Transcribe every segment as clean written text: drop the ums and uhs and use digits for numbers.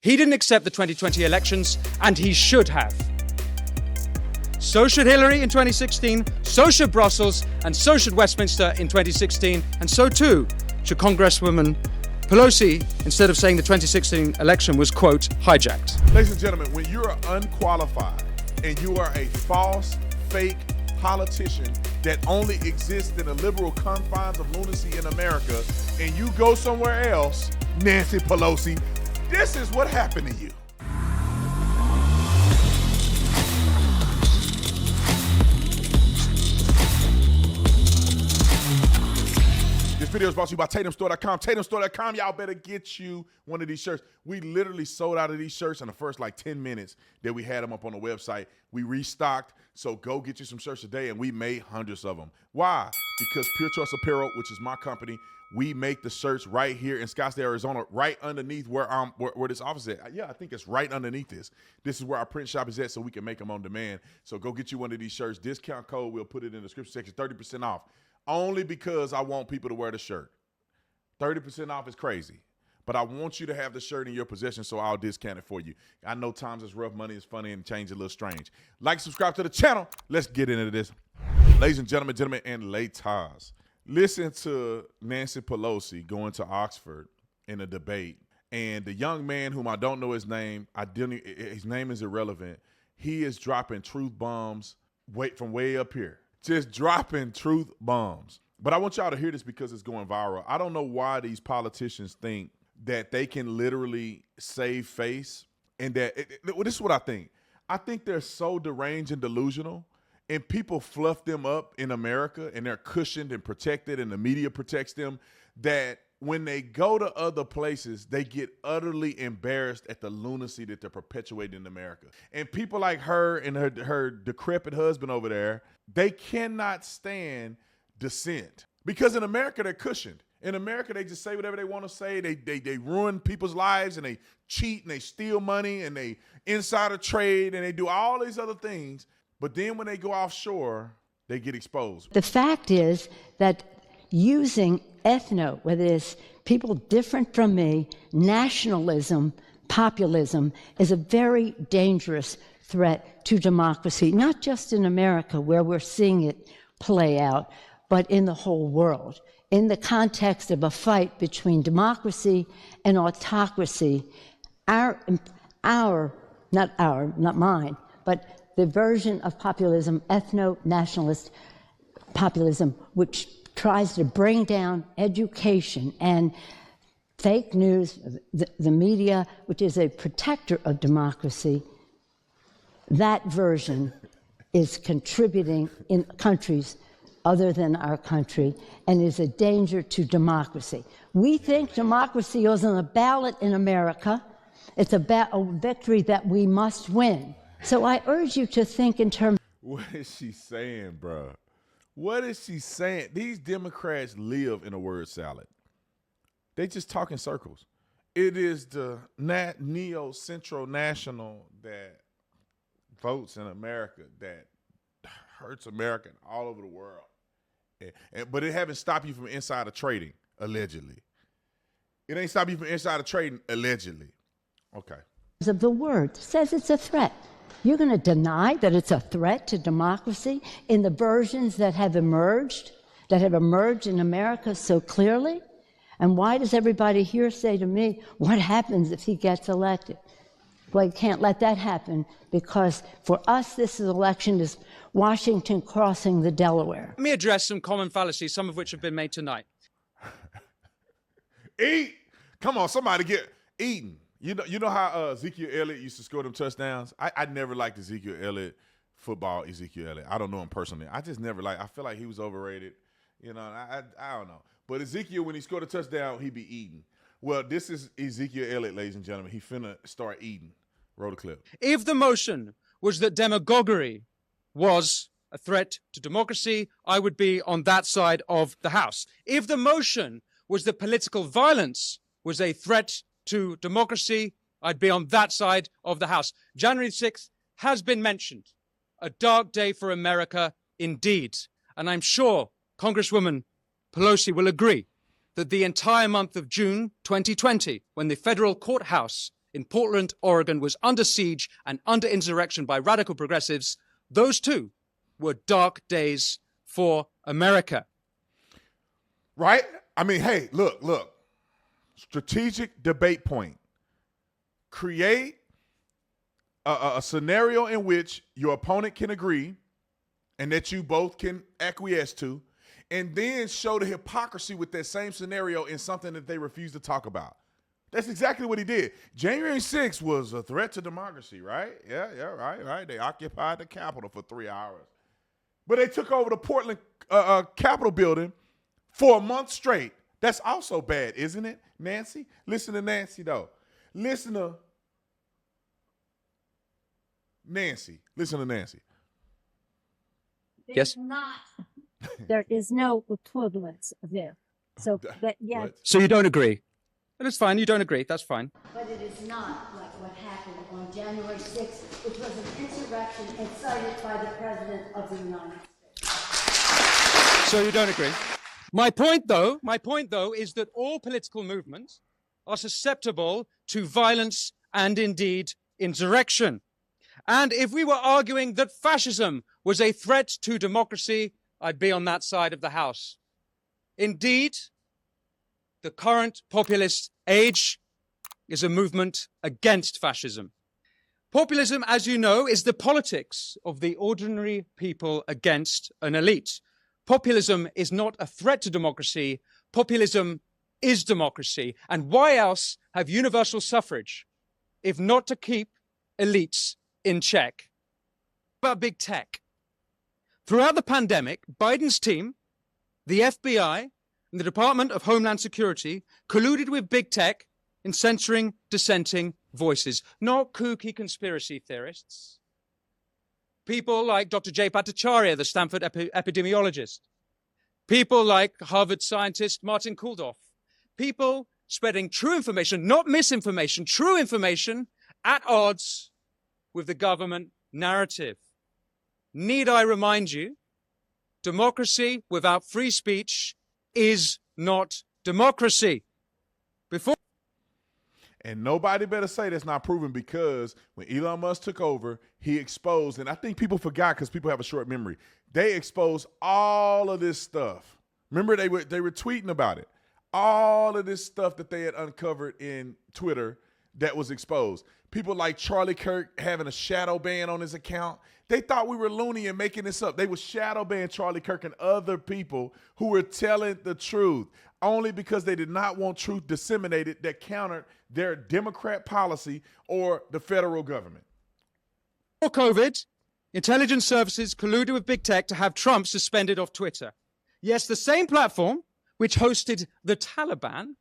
He didn't accept the 2020 elections, and he should have. So should Hillary in 2016, so should Brussels, and so should Westminster in 2016, and so too should Congresswoman Pelosi, instead of saying the 2016 election was, quote, hijacked. Ladies and gentlemen, when you're unqualified and you are a false, fake politician that only exists in the liberal confines of lunacy in America, and you go somewhere else, Nancy Pelosi, this is what happened to you. This video is brought to you by TatumStore.com. TatumStore.com, y'all better get you one of these shirts. We literally sold out of these shirts in the first 10 minutes that we had them up on the website. We restocked, so go get you some shirts today, and we made hundreds of them. Why? Because Pure Choice Apparel, which is my company, we make the shirts right here in Scottsdale, Arizona, right underneath where this office is at. Yeah, I think it's right underneath this. This is where our print shop is at, so we can make them on demand. So go get you one of these shirts. Discount code, we'll put it in the description section, 30% off. Only because I want people to wear the shirt. 30% off is crazy. But I want you to have the shirt in your possession, so I'll discount it for you. I know times is rough, money is funny, and change is a little strange. Like, subscribe to the channel. Let's get into this. Ladies and gentlemen, and ladies, listen to Nancy Pelosi going to Oxford in a debate. And the young man, whom I don't know his name, his name is irrelevant. He is dropping truth bombs from way up here. Just dropping truth bombs. But I want y'all to hear this because it's going viral. I don't know why these politicians think that they can literally save face, and that this is what I think. I think they're so deranged and delusional, and people fluff them up in America, and they're cushioned and protected, and the media protects them, that when they go to other places, they get utterly embarrassed at the lunacy that they're perpetuating in America. And people like her and her decrepit husband over there, they cannot stand dissent. Because in America, they're cushioned. In America, they just say whatever they want to say. They ruin people's lives, and they cheat, and they steal money, and they insider trade, and they do all these other things. But then when they go offshore, they get exposed. The fact is that using whether it's people different from me, nationalism, populism, is a very dangerous threat to democracy, not just in America, where we're seeing it play out, but in the whole world. In the context of a fight between democracy and autocracy, not mine, but the version of populism, ethno-nationalist populism, which tries to bring down education and fake news, the media, which is a protector of democracy, that version is contributing in countries other than our country and is a danger to democracy. We think democracy is on the ballot in America. It's a victory that we must win. So I urge you to think in terms. What is she saying, bro? What is she saying? These Democrats live in a word salad. They just talk in circles. It is the neo-central national that votes in America that hurts America all over the world. But it haven't stopped you from insider trading, allegedly. It ain't stopped you from insider trading, allegedly. Okay. Of the word says it's a threat. You're going to deny that it's a threat to democracy in the versions that have emerged in America so clearly? And why does everybody here say to me, what happens if he gets elected? Well, you can't let that happen, because for us, this election is Washington crossing the Delaware. Let me address some common fallacies, some of which have been made tonight. Eat! Come on, somebody get eating. You know how Ezekiel Elliott used to score them touchdowns? I never liked Ezekiel Elliott, Ezekiel Elliott. I don't know him personally. I just never I feel like he was overrated. You know, I don't know. But Ezekiel, when he scored a touchdown, he'd be eating. Well, this is Ezekiel Elliott, ladies and gentlemen. He finna start eating. Roll the clip. If the motion was that demagoguery was a threat to democracy, I would be on that side of the House. If the motion was that political violence was a threat to democracy, I'd be on that side of the House. January 6th has been mentioned. A dark day for America indeed. And I'm sure Congresswoman Pelosi will agree that the entire month of June 2020, when the federal courthouse in Portland, Oregon was under siege and under insurrection by radical progressives, those too were dark days for America. Right? I mean, hey, look. Strategic debate point. Create a scenario in which your opponent can agree and that you both can acquiesce to, and then show the hypocrisy with that same scenario in something that they refuse to talk about. That's exactly what he did. January 6th was a threat to democracy, right? Yeah, right. They occupied the Capitol for 3 hours. But they took over the Portland Capitol building for a month straight. That's also bad, isn't it, Nancy? Listen to Nancy, though. Listen to Nancy. Yes? There is no equivalence there. So that, yeah. What? So you don't agree? That's fine. You don't agree. That's fine. But it is not like what happened on January 6th, which was an insurrection incited by the President of the United States. So you don't agree? My point, though, is that all political movements are susceptible to violence and indeed insurrection. And if we were arguing that fascism was a threat to democracy, I'd be on that side of the house. Indeed, the current populist age is a movement against fascism. Populism, as you know, is the politics of the ordinary people against an elite. Populism is not a threat to democracy. Populism is democracy. And why else have universal suffrage if not to keep elites in check? About big tech. Throughout the pandemic, Biden's team, the FBI, and the Department of Homeland Security colluded with big tech in censoring dissenting voices, not kooky conspiracy theorists. People like Dr. Jay Bhattacharya, the Stanford epidemiologist. People like Harvard scientist Martin Kulldorff. People spreading true information, not misinformation, true information at odds with the government narrative. Need I remind you, democracy without free speech is not democracy. And nobody better say that's not proven, because when Elon Musk took over, he exposed, and I think people forgot because people have a short memory, they exposed all of this stuff. Remember, they were tweeting about it. All of this stuff that they had uncovered in Twitter that was exposed. People like Charlie Kirk having a shadow ban on his account. They thought we were loony and making this up. They would shadow ban Charlie Kirk and other people who were telling the truth only because they did not want truth disseminated that countered their Democrat policy or the federal government. Before COVID, intelligence services colluded with big tech to have Trump suspended off Twitter. Yes, the same platform which hosted the Taliban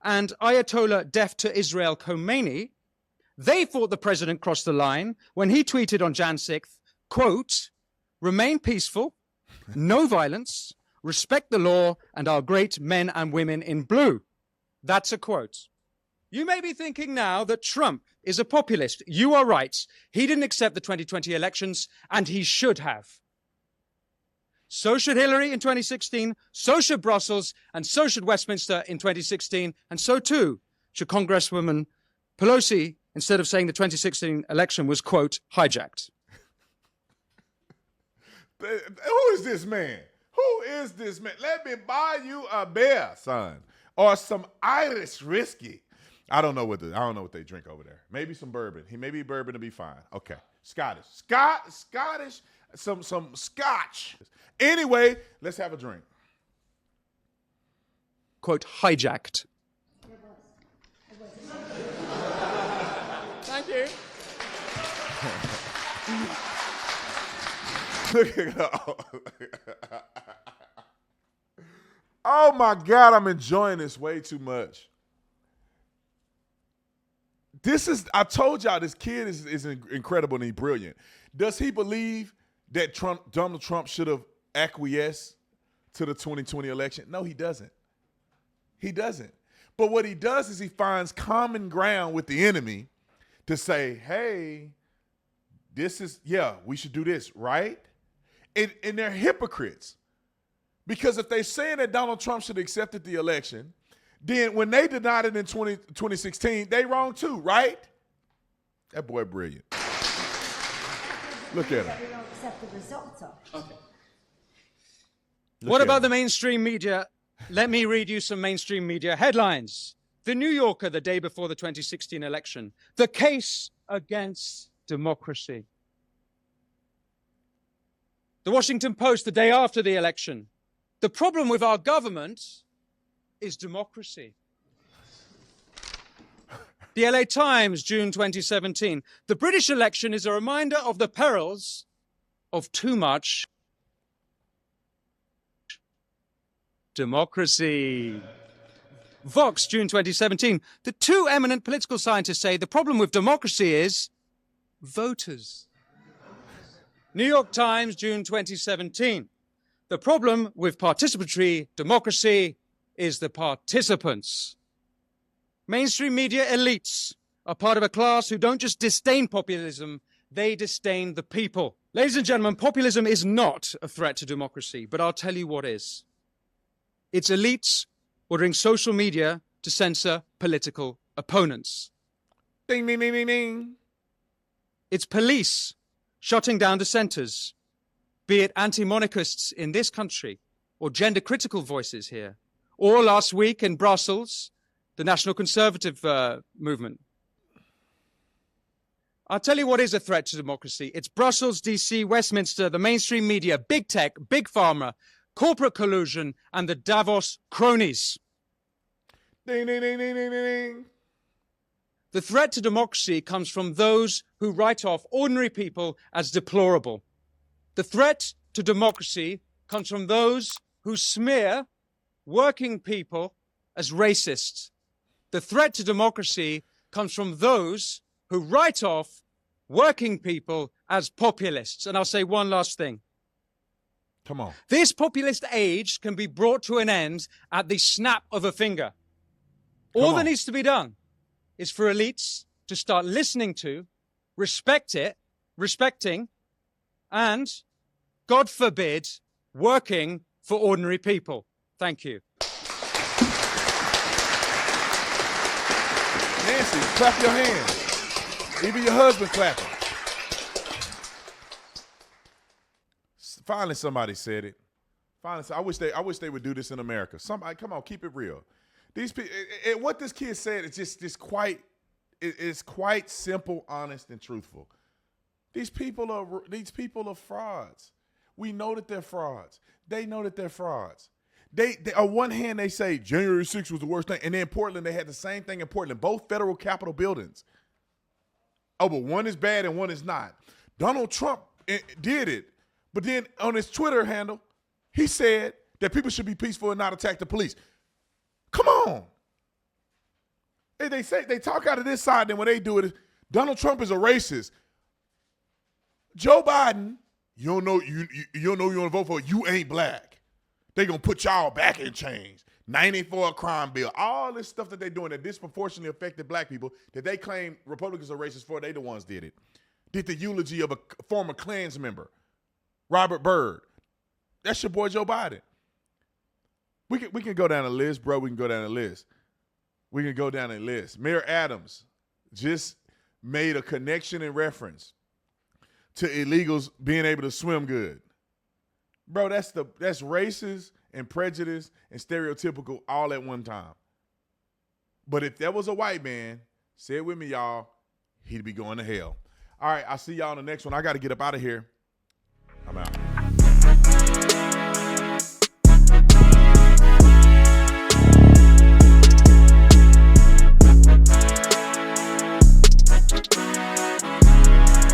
and Ayatollah deaf to Israel Khomeini, they thought the president crossed the line when he tweeted on Jan 6th, quote, "Remain peaceful, no violence, respect the law and our great men and women in blue." That's a quote. You may be thinking now that Trump is a populist. You are right. He didn't accept the 2020 elections, and he should have. So should Hillary in 2016, so should Brussels, and so should Westminster in 2016, and so too should Congresswoman Pelosi, instead of saying the 2016 election was, quote, hijacked. Who is this man? Who is this man? Let me buy you a beer, son, or some Irish whiskey. I don't know what they drink over there. Maybe some bourbon. Maybe bourbon to be fine. Okay, Scottish, some scotch. Anyway, let's have a drink. Quote, hijacked. Thank you. Look at that. Oh my God, I'm enjoying this way too much. I told y'all this kid is incredible and he's brilliant. Does he believe that Donald Trump should have acquiesced to the 2020 election? No, he doesn't. He doesn't. But what he does is he finds common ground with the enemy to say, hey, we should do this, right? And they're hypocrites. Because if they're saying that Donald Trump should have accepted the election, then when they denied it in 2016, they wrong too, right? That boy brilliant. Look at him. We don't accept the results of. Okay. Look What at about him. the mainstream media? Let me read you some mainstream media headlines. The New Yorker, the day before the 2016 election. The case against democracy. The Washington Post, the day after the election. The problem with our government is democracy. The LA Times, June 2017. The British election is a reminder of the perils of too much democracy. Vox, June 2017. The two eminent political scientists say the problem with democracy is voters. New York Times, June 2017. The problem with participatory democracy is the participants. Mainstream media elites are part of a class who don't just disdain populism, they disdain the people. Ladies and gentlemen, populism is not a threat to democracy, but I'll tell you what is. It's elites ordering social media to censor political opponents. Ding, ding, ding, ding, ding. It's police shutting down dissenters, be it anti-monarchists in this country or gender-critical voices here, or last week in Brussels, the National Conservative movement. I'll tell you what is a threat to democracy. It's Brussels, DC, Westminster, the mainstream media, big tech, big pharma, corporate collusion, and the Davos cronies. Ding, ding, ding, ding, ding, ding. The threat to democracy comes from those who write off ordinary people as deplorable. The threat to democracy comes from those who smear working people as racists. The threat to democracy comes from those who write off working people as populists. And I'll say one last thing. Come on. This populist age can be brought to an end at the snap of a finger. All that needs to be done is for elites to start listening to, respecting, and, God forbid, working for ordinary people. Thank you. Nancy, clap your hands. Even your husband clapping. Finally, somebody said it. Finally, I wish they would do this in America. Somebody, come on, keep it real. These people, what this kid said is just quite. It's quite simple, honest, and truthful. These people are frauds. We know that they're frauds. They know that they're frauds. They on one hand they say January 6th was the worst thing, and then in Portland they had the same thing in Portland, both federal Capitol buildings. Oh, but one is bad and one is not. Donald Trump did it, but then on his Twitter handle, he said that people should be peaceful and not attack the police. Come on. They talk out of this side, then when they do it, Donald Trump is a racist. Joe Biden, you don't know you don't know you want to vote for, you ain't black. They gonna put y'all back in chains. 94 crime bill, all this stuff that they're doing that disproportionately affected black people that they claim Republicans are racist for, they the ones did it. Did the eulogy of a former Klans member, Robert Byrd. That's your boy Joe Biden. We can go down the list, bro. We can go down the list. We can go down the list. Mayor Adams just made a connection and reference to illegals being able to swim good. Bro, that's racist and prejudice and stereotypical all at one time. But if that was a white man, say it with me, y'all, he'd be going to hell. All right, I'll see y'all on the next one. I got to get up out of here.